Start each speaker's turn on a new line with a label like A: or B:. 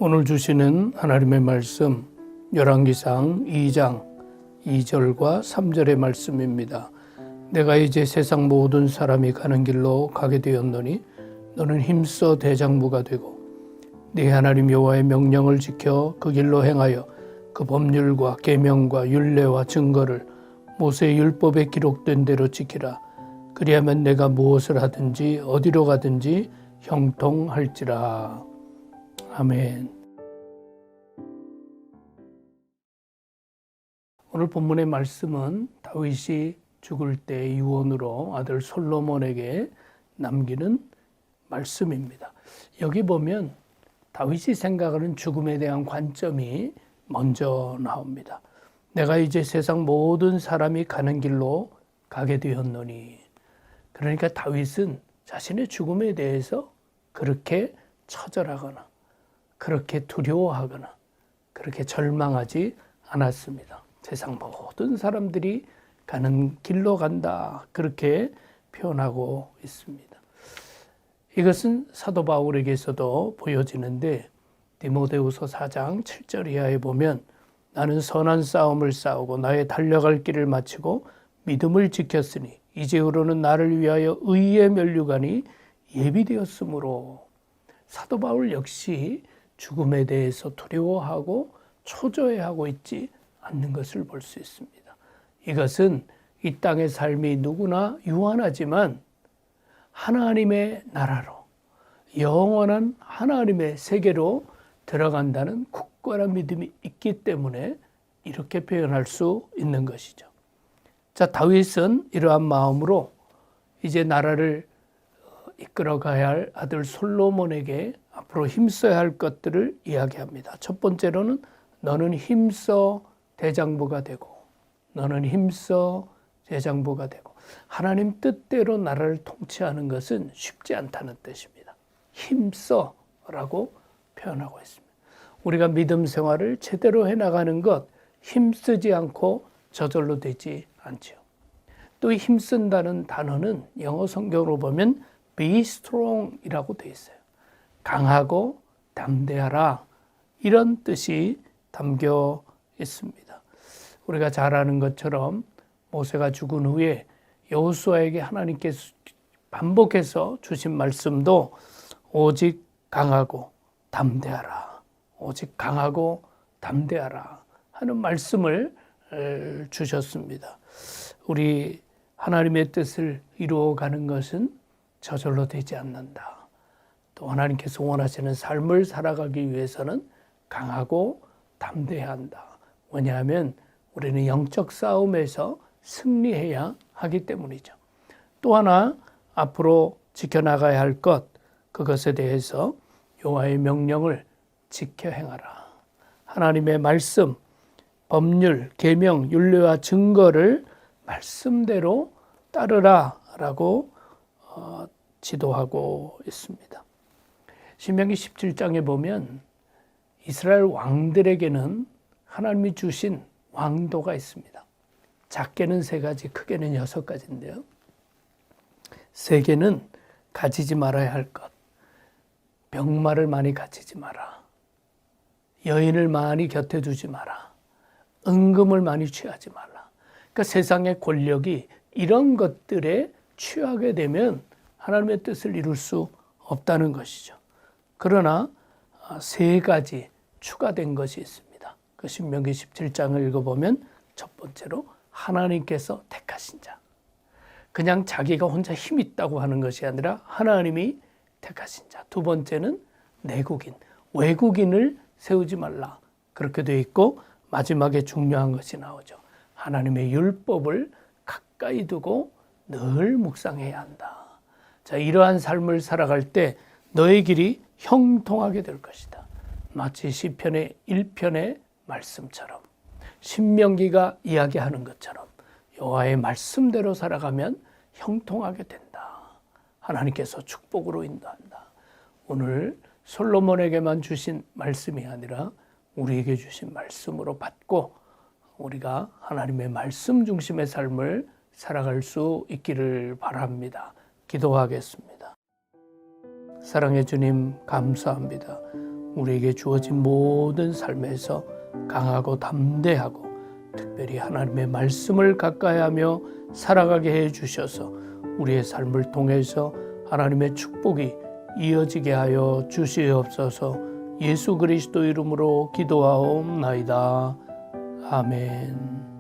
A: 오늘 주시는 하나님의 말씀 열왕기상 2장 2절과 3절의 말씀입니다. 내가 이제 세상 모든 사람이 가는 길로 가게 되었노니 너는 힘써 대장부가 되고 네 하나님 여호와의 명령을 지켜 그 길로 행하여 그 법률과 계명과 율례와 증거를 모세의 율법에 기록된 대로 지키라. 그리하면 내가 무엇을 하든지 어디로 가든지 형통할지라. 아멘. 오늘 본문의 말씀은 다윗이 죽을 때 유언으로 아들 솔로몬에게 남기는 말씀입니다. 여기 보면 다윗이 생각하는 죽음에 대한 관점이 먼저 나옵니다. 내가 이제 세상 모든 사람이 가는 길로 가게 되었노니. 그러니까 다윗은 자신의 죽음에 대해서 그렇게 처절하거나 그렇게 두려워하거나 그렇게 절망하지 않았습니다. 세상 모든 사람들이 가는 길로 간다, 그렇게 표현하고 있습니다. 이것은 사도 바울에게서도 보여지는데 디모데후서 4장 7절 이하에 보면 나는 선한 싸움을 싸우고 나의 달려갈 길을 마치고 믿음을 지켰으니 이제후로는 나를 위하여 의의 면류관이 예비되었으므로. 사도 바울 역시 죽음에 대해서 두려워하고 초조해하고 있지 않는 것을 볼 수 있습니다. 이것은 이 땅의 삶이 누구나 유한하지만 하나님의 나라로, 영원한 하나님의 세계로 들어간다는 굳건한 믿음이 있기 때문에 이렇게 표현할 수 있는 것이죠. 자, 다윗은 이러한 마음으로 이제 나라를 이끌어가야 할 아들 솔로몬에게 앞으로 힘써야 할 것들을 이야기합니다. 첫 번째로는 너는 힘써 대장부가 되고, 너는 힘써 대장부가 되고. 하나님 뜻대로 나라를 통치하는 것은 쉽지 않다는 뜻입니다. 힘써라고 표현하고 있습니다. 우리가 믿음 생활을 제대로 해나가는 것, 힘쓰지 않고 저절로 되지 않죠. 또 힘쓴다는 단어는 영어 성경으로 보면 be strong이라고 되어 있어요. 강하고 담대하라, 이런 뜻이 담겨 있습니다. 우리가 잘 아는 것처럼 모세가 죽은 후에 여호수아에게 하나님께서 반복해서 주신 말씀도 오직 강하고 담대하라, 오직 강하고 담대하라 하는 말씀을 주셨습니다. 우리 하나님의 뜻을 이루어가는 것은 저절로 되지 않는다. 또 하나님께서 원하시는 삶을 살아가기 위해서는 강하고 담대해야 한다. 왜냐하면 우리는 영적 싸움에서 승리해야 하기 때문이죠. 또 하나 앞으로 지켜나가야 할 것, 그것에 대해서 여호와의 명령을 지켜 행하라. 하나님의 말씀, 법률, 계명, 율례와 증거를 말씀대로 따르라라고 지도하고 있습니다. 신명기 17장에 보면 이스라엘 왕들에게는 하나님이 주신 왕도가 있습니다. 작게는 3가지, 크게는 6가지인데요. 3개는 가지지 말아야 할 것. 병마를 많이 가지지 마라. 여인을 많이 곁에 두지 마라. 은금을 많이 취하지 말라. 그러니까 세상의 권력이 이런 것들에 취하게 되면 하나님의 뜻을 이룰 수 없다는 것이죠. 그러나 3가지 추가된 것이 있습니다. 그 신명기 17장을 읽어보면 첫 번째로 하나님께서 택하신 자. 그냥 자기가 혼자 힘 있다고 하는 것이 아니라 하나님이 택하신 자. 두 번째는 내국인, 외국인을 세우지 말라. 그렇게 되어 있고 마지막에 중요한 것이 나오죠. 하나님의 율법을 가까이 두고 늘 묵상해야 한다. 자, 이러한 삶을 살아갈 때 너의 길이 형통하게 될 것이다. 마치 시편의 1편의 말씀처럼, 신명기가 이야기하는 것처럼 여호와의 말씀대로 살아가면 형통하게 된다. 하나님께서 축복으로 인도한다. 오늘 솔로몬에게만 주신 말씀이 아니라 우리에게 주신 말씀으로 받고 우리가 하나님의 말씀 중심의 삶을 살아갈 수 있기를 바랍니다. 기도하겠습니다. 사랑해 주님, 감사합니다. 우리에게 주어진 모든 삶에서 강하고 담대하고 특별히 하나님의 말씀을 가까이하며 살아가게 해주셔서 우리의 삶을 통해서 하나님의 축복이 이어지게 하여 주시옵소서. 예수 그리스도 이름으로 기도하옵나이다. 아멘.